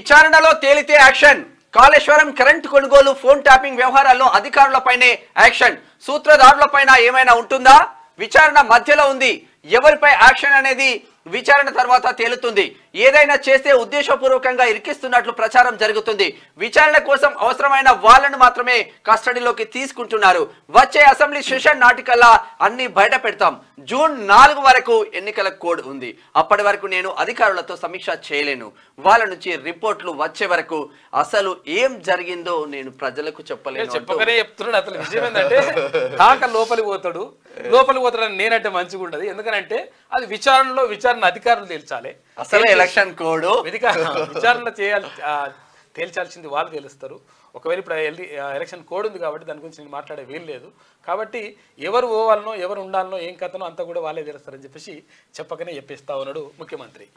విచారణలో తేలితే action. Kaleshwaram current కొనుగోలు ఫోన్ ట్యాపింగ్ వ్యవహారాల్లో అధికారులపైనే యాక్షన్. సూత్రధారులపైన ఏమైనా ఉంటుందా? విచారణ మధ్యలో ఉంది. ఎవరిపై యాక్షన్ అనేది విచారణ తర్వాత తేలుతుంది. ఏదైనా చేస్తే ఉద్దేశపూర్వకంగా ఇరికిస్తున్నట్లు ప్రచారం జరుగుతుంది. విచారణ కోసం అవసరమైన వాళ్ళను మాత్రమే కస్టడీలోకి తీసుకుంటున్నారు. వచ్చే అసెంబ్లీ సెషన్ నాటికల్లా అన్ని బయట పెడతాం. జూన్ 4 వరకు ఎన్నికల కోడ్ ఉంది. అప్పటి వరకు నేను అధికారులతో సమీక్ష చేయలేను. వాళ్ళ నుంచి రిపోర్ట్లు వచ్చే వరకు అసలు ఏం జరిగిందో నేను ప్రజలకు చెప్పలేను. చెప్పగానే చెప్తున్నాడు. అసలు విషయం ఏంటంటే కాక లోపలికి పోతాడని నేనంటే మంచిగా ఉండదు. ఎందుకంటే అది విచారణ అధికారులు తేల్చాలి. అసలు ఎలక్షన్ కోడ్ విచారణ తేల్చాల్సింది వాళ్ళు తెలుస్తారు. ఒకవేళ ఇప్పుడు ఎలక్షన్ కోడ్ ఉంది కాబట్టి దాని గురించి నేను మాట్లాడే వీలు లేదు. కాబట్టి ఎవరు పోవాలనో ఎవరు ఉండాలనో ఏం కథనో అంతా కూడా వాళ్ళే తెలుస్తారని చెప్పేసి చెప్పకనే చెప్పేస్తా ఉన్నాడు ముఖ్యమంత్రి.